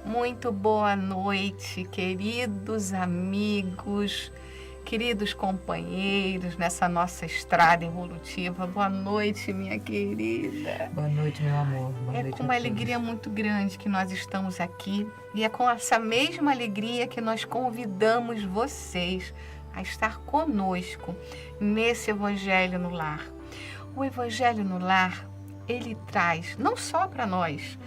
Muito boa noite, queridos amigos, queridos companheiros nessa nossa estrada evolutiva. Boa noite, minha querida. Boa noite, meu amor. Boa noite com uma alegria muito grande que nós estamos aqui e é com essa mesma alegria que nós convidamos vocês a estar conosco nesse Evangelho no Lar. O Evangelho no Lar, ele traz não só para nós,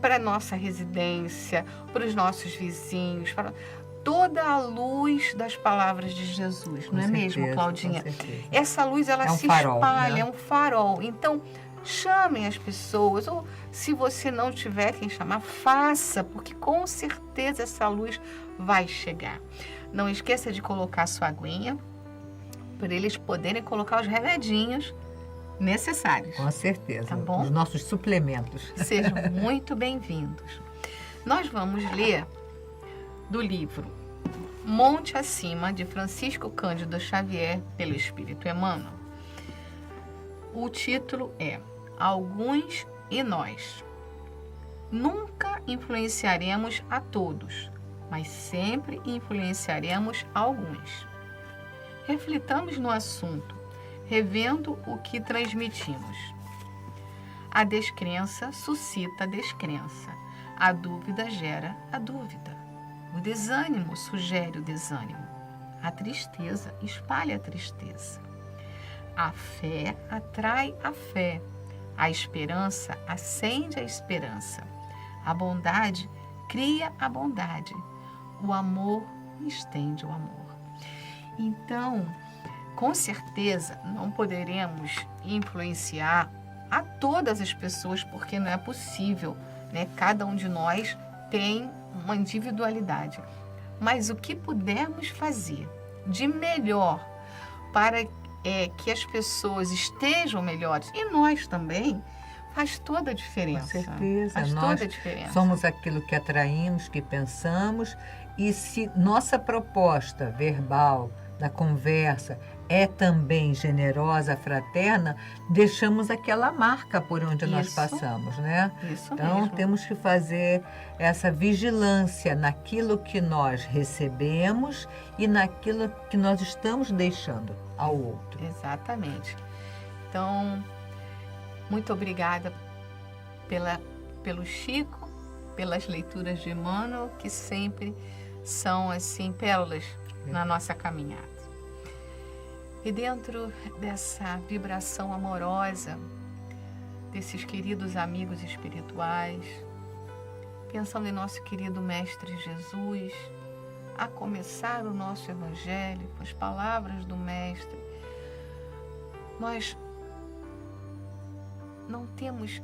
para a nossa residência, para os nossos vizinhos, para toda a luz das palavras de Jesus, não é mesmo, Claudinha? Essa luz, ela se espalha, né? É um farol. Então, chamem as pessoas, ou se você não tiver quem chamar, faça, porque com certeza essa luz vai chegar. Não esqueça de colocar a sua aguinha, para eles poderem colocar os remedinhos necessários. Com certeza. Tá bom? Os nossos suplementos. Sejam muito bem-vindos. Nós vamos ler do livro Monte Acima, de Francisco Cândido Xavier, pelo Espírito Emmanuel. O título é Alguns e Nós. Nunca influenciaremos a todos, mas sempre influenciaremos alguns. Reflitamos no assunto, revendo o que transmitimos. A descrença suscita a descrença. A dúvida gera a dúvida. O desânimo sugere o desânimo. A tristeza espalha a tristeza. A fé atrai a fé. A esperança acende a esperança. A bondade cria a bondade. O amor estende o amor. Então, com certeza, não poderemos influenciar a todas as pessoas, porque não é possível, né? Cada um de nós tem uma individualidade. Mas o que pudermos fazer de melhor para que as pessoas estejam melhores, e nós também, faz toda a diferença. Com certeza. Faz toda a diferença. Somos aquilo que atraímos, que pensamos, e se nossa proposta verbal, da conversa, é também generosa, fraterna, deixamos aquela marca por onde nós passamos, né? Isso então, mesmo. Temos que fazer essa vigilância naquilo que nós recebemos e naquilo que nós estamos deixando ao outro. Exatamente. Então, muito obrigada pelo Chico, pelas leituras de Emmanuel, que sempre são, assim, pérolas na nossa caminhada. E dentro dessa vibração amorosa, desses queridos amigos espirituais, pensando em nosso querido Mestre Jesus, a começar o nosso Evangelho com as palavras do Mestre, nós não temos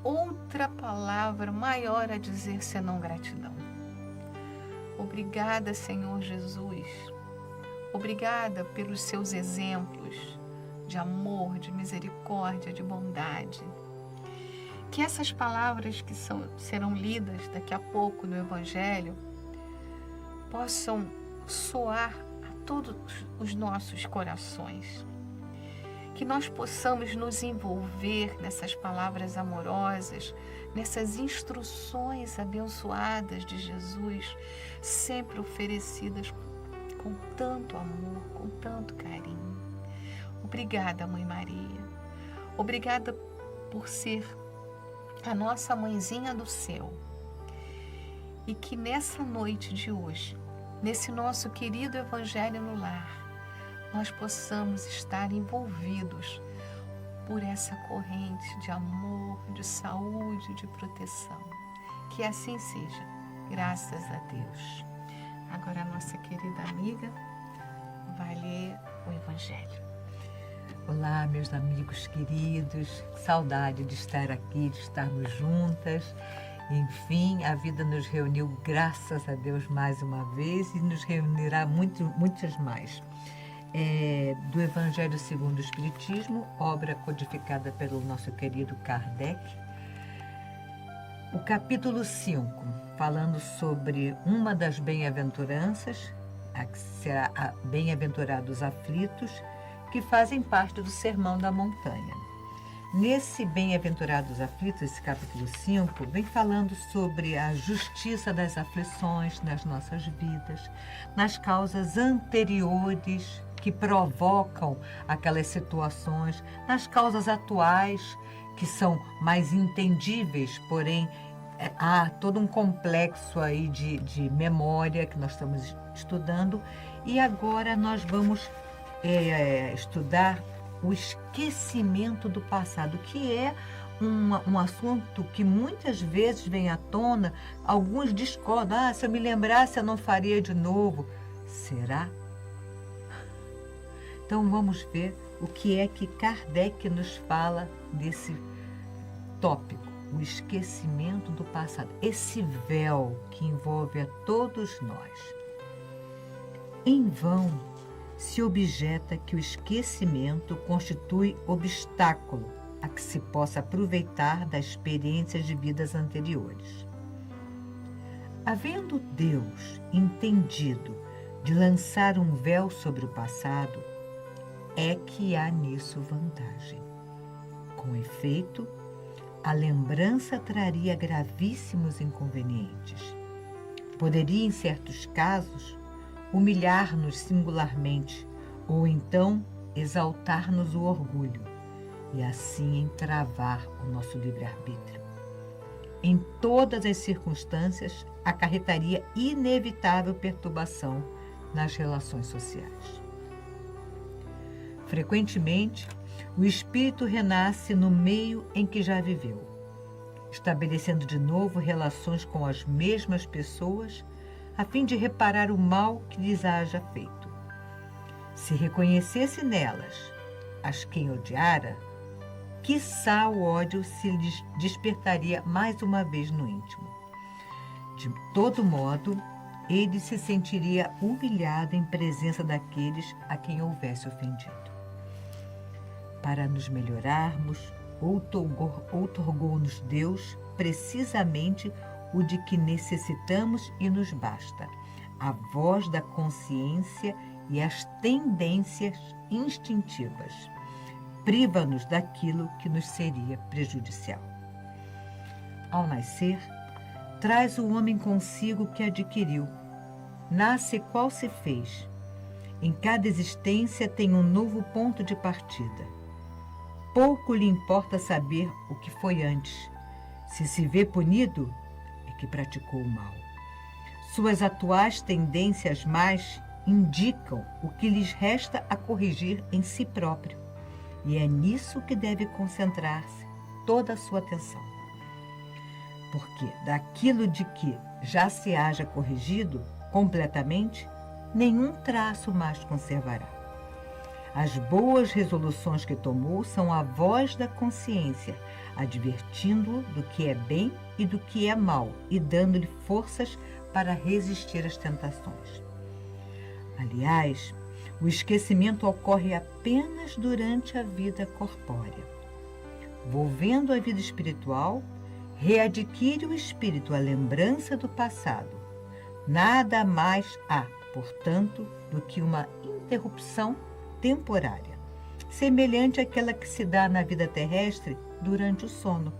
outra palavra maior a dizer senão gratidão. Obrigada, Senhor Jesus. Obrigada pelos seus exemplos de amor, de misericórdia, de bondade. Que essas palavras que serão lidas daqui a pouco no Evangelho possam soar a todos os nossos corações. Que nós possamos nos envolver nessas palavras amorosas, nessas instruções abençoadas de Jesus, sempre oferecidas com tanto amor, com tanto carinho. Obrigada, Mãe Maria. Obrigada por ser a nossa mãezinha do céu. E que nessa noite de hoje, nesse nosso querido Evangelho no Lar, nós possamos estar envolvidos por essa corrente de amor, de saúde, de proteção. Que assim seja, graças a Deus. Agora a nossa querida amiga vai ler o Evangelho. Olá, meus amigos queridos, saudade de estar aqui, de estarmos juntas. Enfim, a vida nos reuniu, graças a Deus, mais uma vez e nos reunirá muitas mais. Do Evangelho segundo o Espiritismo, obra codificada pelo nosso querido Kardec. O capítulo 5, falando sobre uma das bem-aventuranças, que será a bem-aventurados aflitos, que fazem parte do Sermão da Montanha. Nesse Bem-aventurados aflitos, esse capítulo 5, vem falando sobre a justiça das aflições nas nossas vidas, nas causas anteriores que provocam aquelas situações, nas causas atuais que são mais entendíveis, porém há todo um complexo aí de memória que nós estamos estudando. E agora nós vamos estudar o esquecimento do passado, que é um assunto que muitas vezes vem à tona. Alguns discordam: ah, se eu me lembrasse eu não faria de novo. Será? Então vamos ver o que é que Kardec nos fala desse tópico, o esquecimento do passado, esse véu que envolve a todos nós. Em vão se objeta que o esquecimento constitui obstáculo a que se possa aproveitar das experiências de vidas anteriores. Havendo Deus entendido de lançar um véu sobre o passado, é que há nisso vantagem. Com efeito, a lembrança traria gravíssimos inconvenientes. Poderia, em certos casos, humilhar-nos singularmente, ou então exaltar-nos o orgulho, e assim entravar o nosso livre-arbítrio. Em todas as circunstâncias, acarretaria inevitável perturbação nas relações sociais. Frequentemente, o espírito renasce no meio em que já viveu, estabelecendo de novo relações com as mesmas pessoas, a fim de reparar o mal que lhes haja feito. Se reconhecesse nelas as quem odiara, quiçá o ódio se lhes despertaria mais uma vez no íntimo. De todo modo, ele se sentiria humilhado em presença daqueles a quem houvesse ofendido. Para nos melhorarmos, outorgou-nos Deus precisamente o de que necessitamos e nos basta, a voz da consciência e as tendências instintivas. Priva-nos daquilo que nos seria prejudicial. Ao nascer, traz o homem consigo o que adquiriu. Nasce qual se fez. Em cada existência tem um novo ponto de partida. Pouco lhe importa saber o que foi antes. Se vê punido, é que praticou o mal. Suas atuais tendências mais indicam o que lhes resta a corrigir em si próprio. E é nisso que deve concentrar-se toda a sua atenção. Porque daquilo de que já se haja corrigido completamente, nenhum traço mais conservará. As boas resoluções que tomou são a voz da consciência, advertindo-o do que é bem e do que é mal e dando-lhe forças para resistir às tentações. Aliás, o esquecimento ocorre apenas durante a vida corpórea. Volvendo à vida espiritual, readquire o espírito a lembrança do passado. Nada mais há, portanto, do que uma interrupção temporária, semelhante àquela que se dá na vida terrestre durante o sono,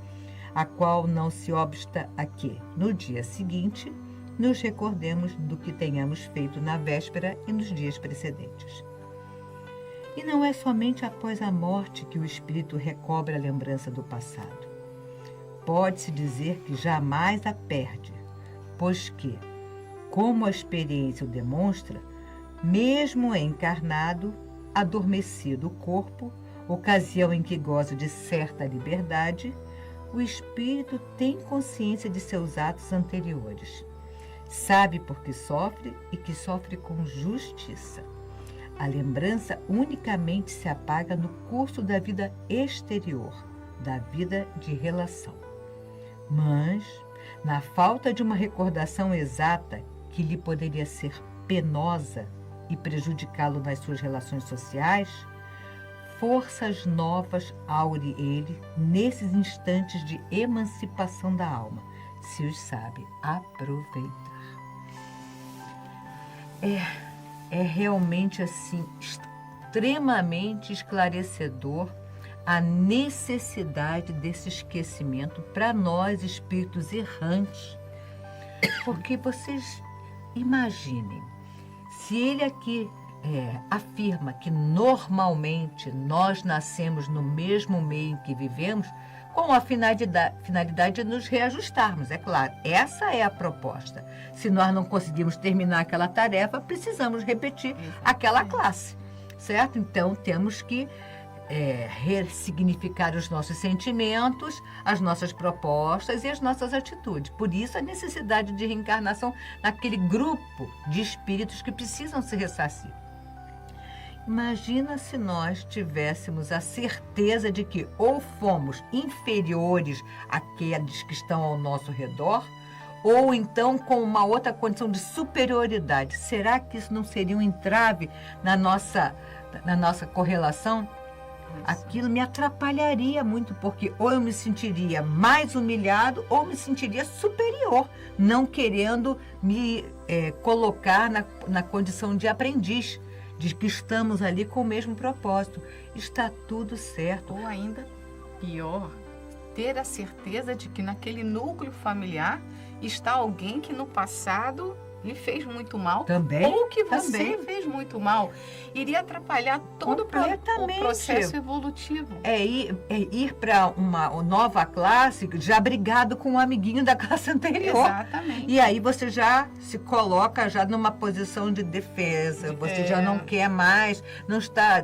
a qual não se obsta a que, no dia seguinte, nos recordemos do que tenhamos feito na véspera e nos dias precedentes. E não é somente após a morte que o espírito recobra a lembrança do passado. Pode-se dizer que jamais a perde, pois que, como a experiência o demonstra, mesmo encarnado, adormecido o corpo, ocasião em que goza de certa liberdade, o espírito tem consciência de seus atos anteriores. Sabe por que sofre e que sofre com justiça. A lembrança unicamente se apaga no curso da vida exterior, da vida de relação. Mas, na falta de uma recordação exata que lhe poderia ser penosa e prejudicá-lo nas suas relações sociais, forças novas aure ele nesses instantes de emancipação da alma, se os sabe aproveitar. É realmente assim extremamente esclarecedor a necessidade desse esquecimento para nós, espíritos errantes. Porque vocês imaginem, se ele aqui afirma que normalmente nós nascemos no mesmo meio em que vivemos, com a finalidade de nos reajustarmos, é claro. Essa é a proposta. Se nós não conseguimos terminar aquela tarefa, precisamos repetir aquela classe, certo? Então, temos que ressignificar os nossos sentimentos, as nossas propostas e as nossas atitudes. Por isso, a necessidade de reencarnação naquele grupo de espíritos que precisam se ressarcir. Imagina se nós tivéssemos a certeza de que ou fomos inferiores àqueles que estão ao nosso redor, ou então com uma outra condição de superioridade. Será que isso não seria um entrave na nossa correlação? Aquilo me atrapalharia muito, porque ou eu me sentiria mais humilhado ou me sentiria superior, não querendo me colocar na condição de aprendiz, de que estamos ali com o mesmo propósito. Está tudo certo. Ou ainda pior, ter a certeza de que naquele núcleo familiar está alguém que no passado lhe fez muito mal, também, ou que você fez muito mal. Iria atrapalhar todo o processo evolutivo. Ir para uma nova classe já brigado com um amiguinho da classe anterior. Exatamente. E aí você já se coloca já numa posição de defesa, você já não quer mais, não está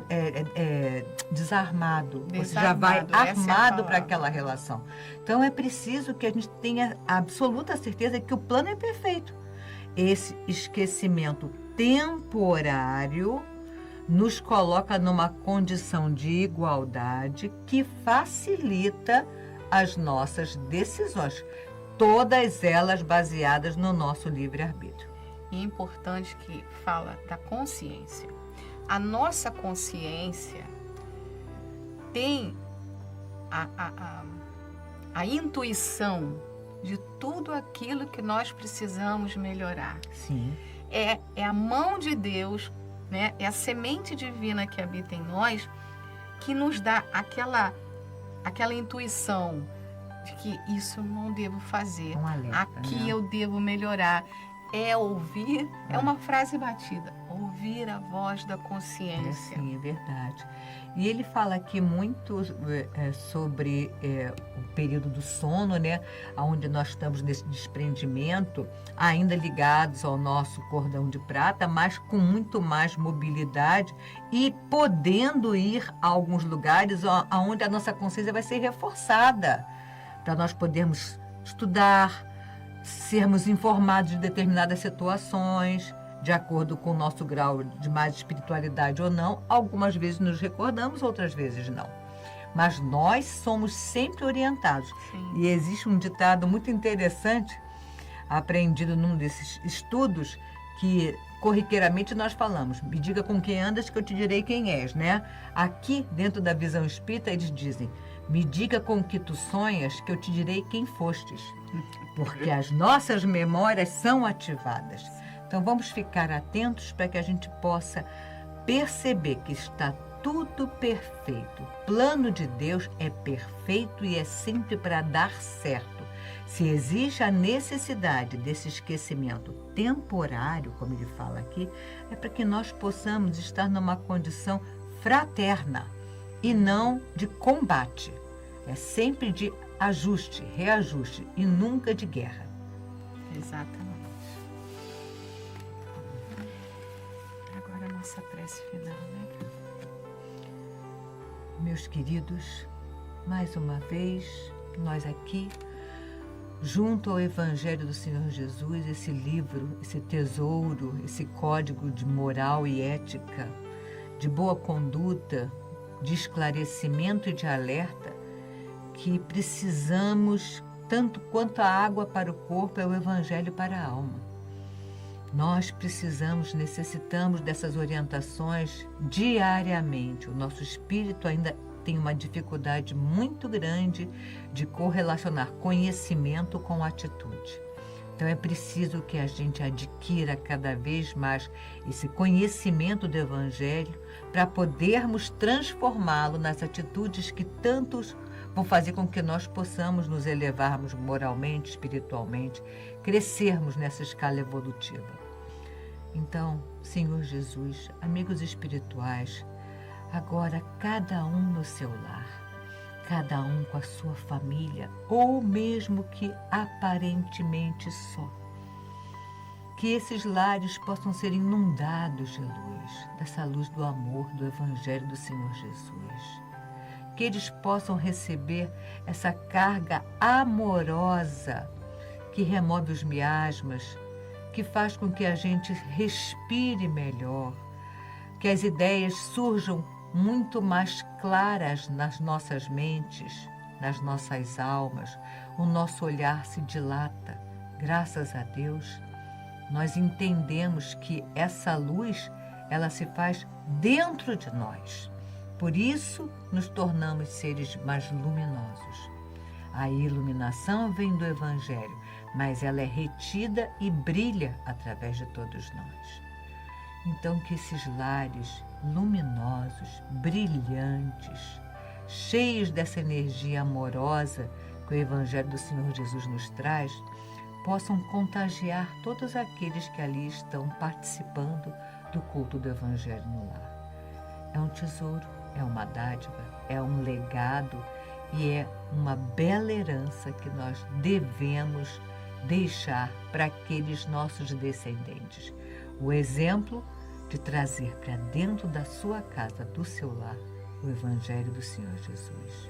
desarmado, você já vai armado para aquela relação. Então é preciso que a gente tenha a absoluta certeza que o plano é perfeito. Esse esquecimento temporário nos coloca numa condição de igualdade que facilita as nossas decisões, todas elas baseadas no nosso livre-arbítrio. E é importante que fala da consciência. A nossa consciência tem a intuição de tudo aquilo que nós precisamos melhorar. Sim. É a mão de Deus, né? É a semente divina que habita em nós que nos dá aquela intuição de que isso eu não devo fazer. Um alerta, aqui né? eu devo melhorar. É ouvir, é uma frase batida, ouvir a voz da consciência. Sim, é verdade. E ele fala aqui muito sobre o período do sono, né? Onde nós estamos nesse desprendimento, ainda ligados ao nosso cordão de prata, mas com muito mais mobilidade e podendo ir a alguns lugares onde a nossa consciência vai ser reforçada, para nós podermos estudar, sermos informados de determinadas situações, de acordo com o nosso grau de mais espiritualidade ou não. Algumas vezes nos recordamos, outras vezes não. Mas nós somos sempre orientados. Sim. E existe um ditado muito interessante, aprendido num desses estudos, que corriqueiramente nós falamos: me diga com quem andas que eu te direi quem és, né? Aqui, dentro da visão espírita, eles dizem: me diga com que tu sonhas que eu te direi quem fostes. Porque as nossas memórias são ativadas. Então vamos ficar atentos para que a gente possa perceber que está tudo perfeito. O plano de Deus é perfeito e é sempre para dar certo. Se existe a necessidade desse esquecimento temporário, como ele fala aqui, é para que nós possamos estar numa condição fraterna e não de combate. É sempre de ajuste, reajuste e nunca de guerra. Exatamente. Agora a nossa prece final, né? Meus queridos, mais uma vez, nós aqui, junto ao Evangelho do Senhor Jesus, esse livro, esse tesouro, esse código de moral e ética, de boa conduta, de esclarecimento e de alerta, que precisamos, tanto quanto a água para o corpo é o Evangelho para a alma. Nós precisamos, necessitamos dessas orientações diariamente. O nosso espírito ainda tem uma dificuldade muito grande de correlacionar conhecimento com atitude. Então é preciso que a gente adquira cada vez mais esse conhecimento do Evangelho para podermos transformá-lo nas atitudes que tantos vão fazer com que nós possamos nos elevarmos moralmente, espiritualmente, crescermos nessa escala evolutiva. Então, Senhor Jesus, amigos espirituais, agora cada um no seu lar, cada um com a sua família, ou mesmo que aparentemente só. Que esses lares possam ser inundados de luz, dessa luz do amor, do Evangelho do Senhor Jesus. Que eles possam receber essa carga amorosa que remove os miasmas, que faz com que a gente respire melhor, que as ideias surjam muito mais claras nas nossas mentes, nas nossas almas, o nosso olhar se dilata. Graças a Deus, nós entendemos que essa luz, ela se faz dentro de nós. Por isso, nos tornamos seres mais luminosos. A iluminação vem do Evangelho, mas ela é retida e brilha através de todos nós. Então, que esses lares luminosos, brilhantes, cheios dessa energia amorosa que o Evangelho do Senhor Jesus nos traz, possam contagiar todos aqueles que ali estão participando do culto do Evangelho no lar. É um tesouro, é uma dádiva, é um legado e é uma bela herança que nós devemos deixar para aqueles nossos descendentes. O exemplo de trazer para dentro da sua casa, do seu lar, o Evangelho do Senhor Jesus.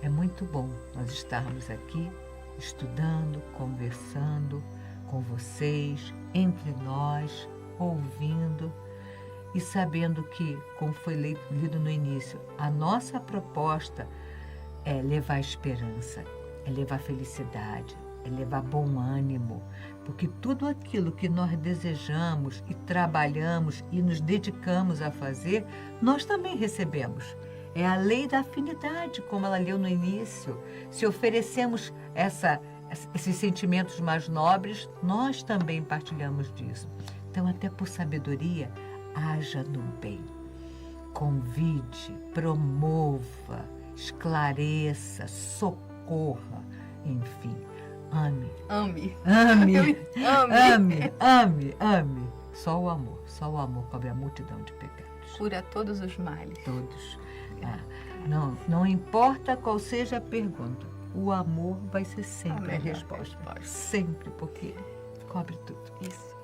É muito bom nós estarmos aqui estudando, conversando com vocês, entre nós, ouvindo e sabendo que, como foi lido no início, a nossa proposta é levar esperança, é levar felicidade, é levar bom ânimo, porque tudo aquilo que nós desejamos e trabalhamos e nos dedicamos a fazer, nós também recebemos. É a lei da afinidade, como ela leu no início. Se oferecemos esses sentimentos mais nobres, nós também partilhamos disso. Então, até por sabedoria, haja no bem. Convide, promova, esclareça, socorra, enfim. Ame. Ame. Ame. Ame. Ame. Ame. Só o amor cobre a multidão de pecados. Cura todos os males. Todos. Não importa qual seja a pergunta, o amor vai ser sempre a resposta. Sempre, porque cobre tudo. Isso.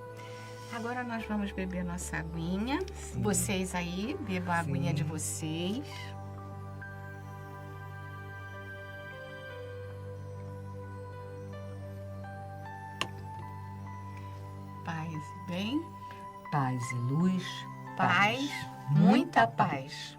Agora nós vamos beber nossa aguinha. Sim. Vocês aí, bebam a aguinha de vocês. Paz e bem. Paz e luz. Paz, muita paz.